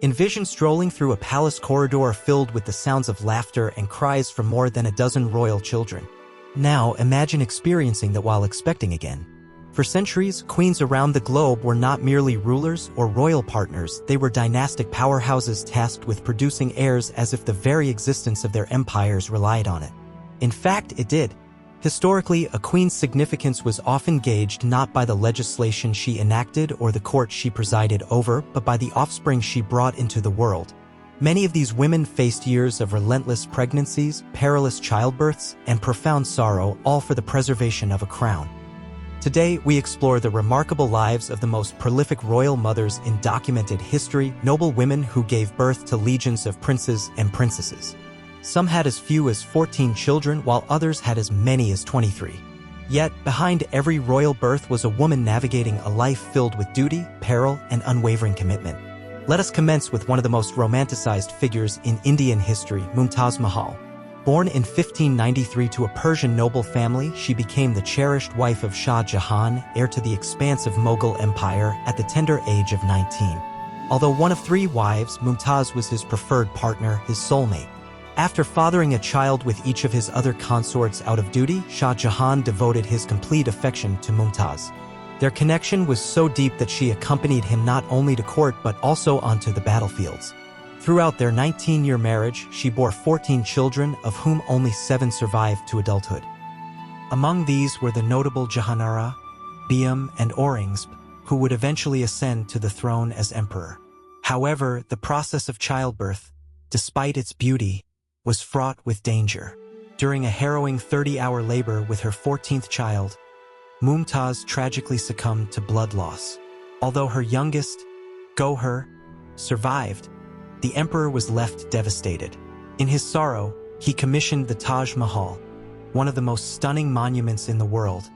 Envision strolling through a palace corridor filled with the sounds of laughter and cries from more than a dozen royal children. Now imagine experiencing that while expecting again. For centuries, queens around the globe were not merely rulers or royal partners, they were dynastic powerhouses tasked with producing heirs as if the very existence of their empires relied on it. In fact, it did. Historically, a queen's significance was often gauged not by the legislation she enacted or the court she presided over, but by the offspring she brought into the world. Many of these women faced years of relentless pregnancies, perilous childbirths, and profound sorrow, all for the preservation of a crown. Today, we explore the remarkable lives of the most prolific royal mothers in documented history, noble women who gave birth to legions of princes and princesses. Some had as few as 14 children, while others had as many as 23. Yet, behind every royal birth was a woman navigating a life filled with duty, peril, and unwavering commitment. Let us commence with one of the most romanticized figures in Indian history, Mumtaz Mahal. Born in 1593 to a Persian noble family, she became the cherished wife of Shah Jahan, heir to the expansive Mughal Empire, at the tender age of 19. Although one of 3 wives, Mumtaz was his preferred partner, his soulmate. After fathering a child with each of his other consorts out of duty, Shah Jahan devoted his complete affection to Mumtaz. Their connection was so deep that she accompanied him not only to court but also onto the battlefields. Throughout their 19-year marriage, she bore 14 children, of whom only 7 survived to adulthood. Among these were the notable Jahanara, Beam, and Aurangzeb, who would eventually ascend to the throne as emperor. However, the process of childbirth, despite its beauty, was fraught with danger. During a harrowing 30-hour labor with her 14th child, Mumtaz tragically succumbed to blood loss. Although her youngest, Gohar, survived, the emperor was left devastated. In his sorrow, he commissioned the Taj Mahal, one of the most stunning monuments in the world,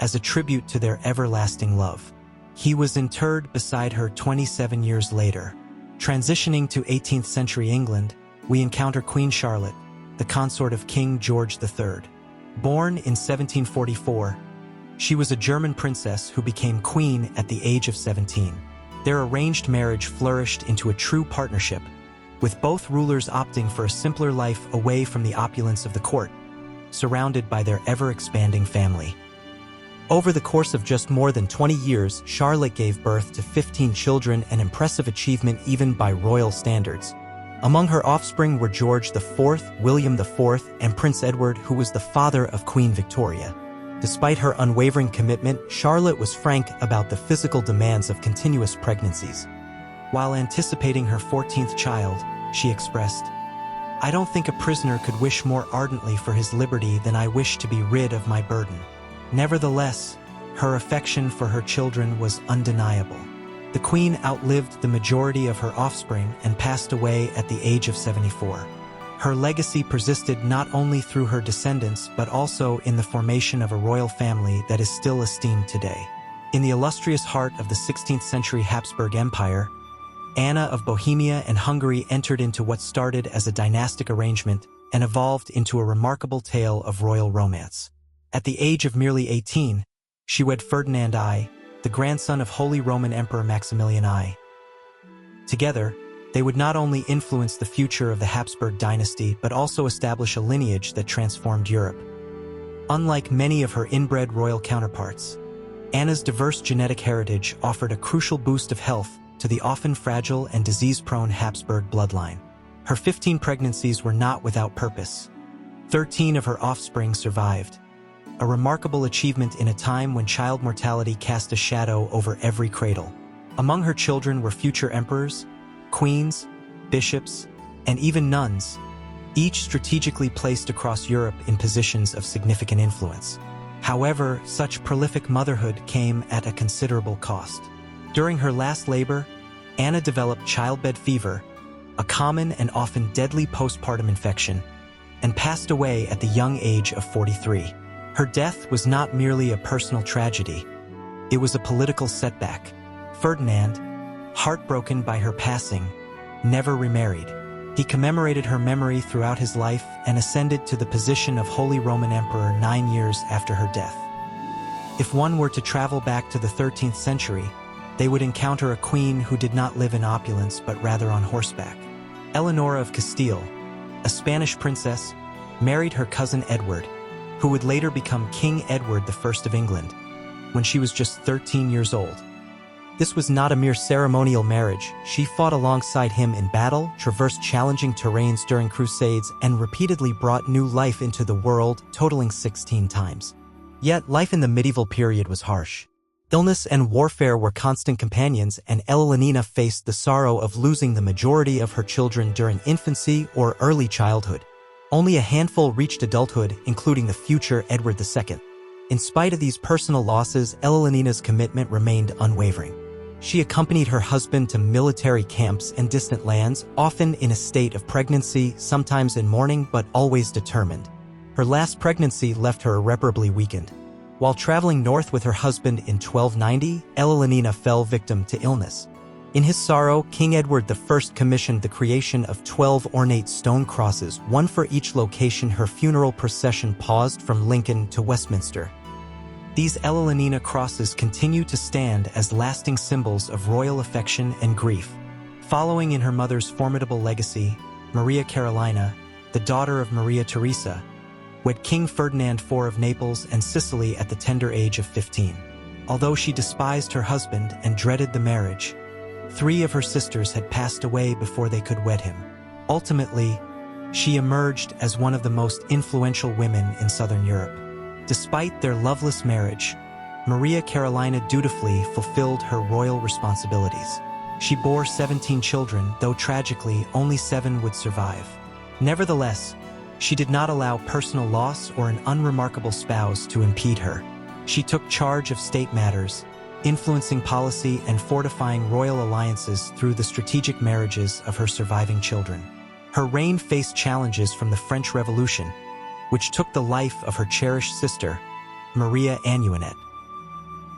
as a tribute to their everlasting love. He was interred beside her 27 years later. Transitioning to 18th century England, we encounter Queen Charlotte, the consort of King George III. Born in 1744, she was a German princess who became queen at the age of 17. Their arranged marriage flourished into a true partnership, with both rulers opting for a simpler life away from the opulence of the court, surrounded by their ever-expanding family. Over the course of just more than 20 years, Charlotte gave birth to 15 children, an impressive achievement even by royal standards. Among her offspring were George IV, William IV, and Prince Edward, who was the father of Queen Victoria. Despite her unwavering commitment, Charlotte was frank about the physical demands of continuous pregnancies. While anticipating her 14th child, she expressed, "I don't think a prisoner could wish more ardently for his liberty than I wish to be rid of my burden." Nevertheless, her affection for her children was undeniable. The queen outlived the majority of her offspring and passed away at the age of 74. Her legacy persisted not only through her descendants but also in the formation of a royal family that is still esteemed today. In the illustrious heart of the 16th century Habsburg Empire, Anna of Bohemia and Hungary entered into what started as a dynastic arrangement and evolved into a remarkable tale of royal romance. At the age of merely 18, she wed Ferdinand I, the grandson of Holy Roman Emperor Maximilian I. Together, they would not only influence the future of the Habsburg dynasty but also establish a lineage that transformed Europe. Unlike many of her inbred royal counterparts, Anna's diverse genetic heritage offered a crucial boost of health to the often fragile and disease-prone Habsburg bloodline. Her 15 pregnancies were not without purpose. 13 of her offspring survived, a remarkable achievement in a time when child mortality cast a shadow over every cradle. Among her children were future emperors, queens, bishops, and even nuns, each strategically placed across Europe in positions of significant influence. However, such prolific motherhood came at a considerable cost. During her last labor, Anna developed childbed fever, a common and often deadly postpartum infection, and passed away at the young age of 43. Her death was not merely a personal tragedy, it was a political setback. Ferdinand, heartbroken by her passing, never remarried. He commemorated her memory throughout his life and ascended to the position of Holy Roman Emperor 9 years after her death. If one were to travel back to the 13th century, they would encounter a queen who did not live in opulence but rather on horseback. Eleanor of Castile, a Spanish princess, married her cousin Edward, who would later become King Edward I of England, when she was just 13 years old. This was not a mere ceremonial marriage. She fought alongside him in battle, traversed challenging terrains during crusades, and repeatedly brought new life into the world, totaling 16 times. Yet, life in the medieval period was harsh. Illness and warfare were constant companions, and Eleanor faced the sorrow of losing the majority of her children during infancy or early childhood. Only a handful reached adulthood, including the future Edward II. In spite of these personal losses, Eleanor's commitment remained unwavering. She accompanied her husband to military camps and distant lands, often in a state of pregnancy, sometimes in mourning, but always determined. Her last pregnancy left her irreparably weakened. While traveling north with her husband in 1290, Eleanor fell victim to illness. In his sorrow, King Edward I commissioned the creation of 12 ornate stone crosses, one for each location her funeral procession paused from Lincoln to Westminster. These Eleanor crosses continue to stand as lasting symbols of royal affection and grief. Following in her mother's formidable legacy, Maria Carolina, the daughter of Maria Theresa, wed King Ferdinand IV of Naples and Sicily at the tender age of 15. Although she despised her husband and dreaded the marriage, 3 of her sisters had passed away before they could wed him. Ultimately, she emerged as one of the most influential women in Southern Europe. Despite their loveless marriage, Maria Carolina dutifully fulfilled her royal responsibilities. She bore 17 children, though tragically only 7 would survive. Nevertheless, she did not allow personal loss or an unremarkable spouse to impede her. She took charge of state matters, influencing policy and fortifying royal alliances through the strategic marriages of her surviving children. Her reign faced challenges from the French Revolution, which took the life of her cherished sister, Maria Antoinette.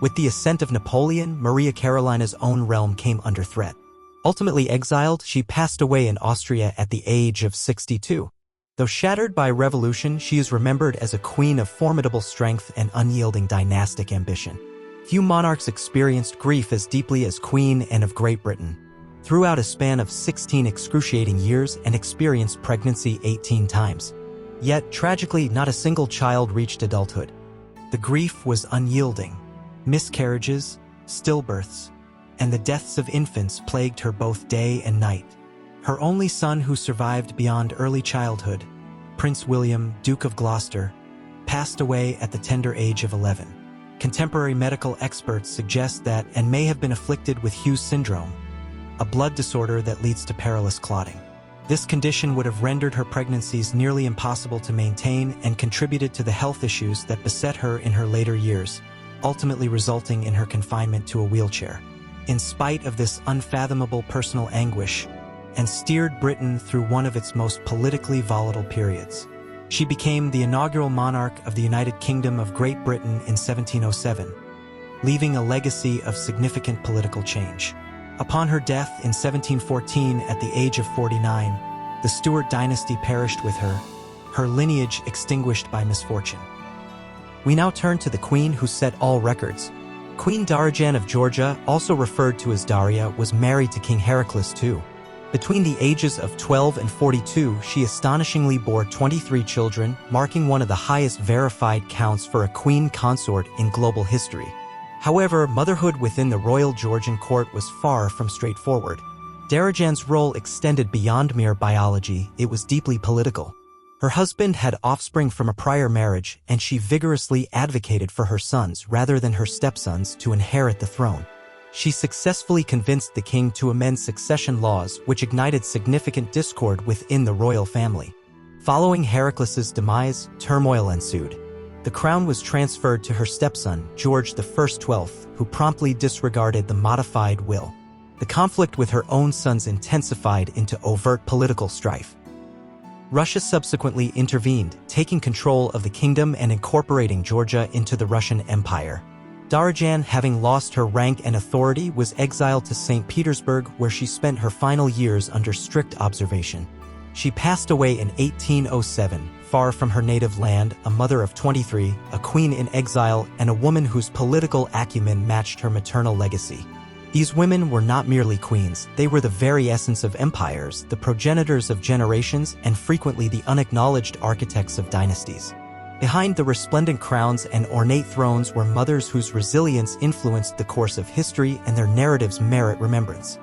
With the ascent of Napoleon, Maria Carolina's own realm came under threat. Ultimately exiled, she passed away in Austria at the age of 62. Though shattered by revolution, she is remembered as a queen of formidable strength and unyielding dynastic ambition. Few monarchs experienced grief as deeply as Queen Anne of Great Britain, throughout a span of 16 excruciating years, and experienced pregnancy 18 times. Yet, tragically, not a single child reached adulthood. The grief was unyielding. Miscarriages, stillbirths, and the deaths of infants plagued her both day and night. Her only son who survived beyond early childhood, Prince William, Duke of Gloucester, passed away at the tender age of 11. Contemporary medical experts suggest that Anne may have been afflicted with Hughes syndrome, a blood disorder that leads to perilous clotting. This condition would have rendered her pregnancies nearly impossible to maintain and contributed to the health issues that beset her in her later years, ultimately resulting in her confinement to a wheelchair. In spite of this unfathomable personal anguish, Anne steered Britain through one of its most politically volatile periods. She became the inaugural monarch of the United Kingdom of Great Britain in 1707, leaving a legacy of significant political change. Upon her death in 1714 at the age of 49, the Stuart dynasty perished with her, her lineage extinguished by misfortune. We now turn to the queen who set all records. Queen Darejan of Georgia, also referred to as Daria, was married to King Heraclius II. Between the ages of 12 and 42, she astonishingly bore 23 children, marking one of the highest verified counts for a queen consort in global history. However, motherhood within the royal Georgian court was far from straightforward. Darejan's role extended beyond mere biology; it was deeply political. Her husband had offspring from a prior marriage, and she vigorously advocated for her sons rather than her stepsons to inherit the throne. She successfully convinced the king to amend succession laws, which ignited significant discord within the royal family. Following Heraclius's demise, turmoil ensued. The crown was transferred to her stepson, George I XII, who promptly disregarded the modified will. The conflict with her own sons intensified into overt political strife. Russia subsequently intervened, taking control of the kingdom and incorporating Georgia into the Russian Empire. Darejan, having lost her rank and authority, was exiled to St. Petersburg, where she spent her final years under strict observation. She passed away in 1807, far from her native land, a mother of 23, a queen in exile, and a woman whose political acumen matched her maternal legacy. These women were not merely queens, they were the very essence of empires, the progenitors of generations, and frequently the unacknowledged architects of dynasties. Behind the resplendent crowns and ornate thrones were mothers whose resilience influenced the course of history and their narratives merit remembrance.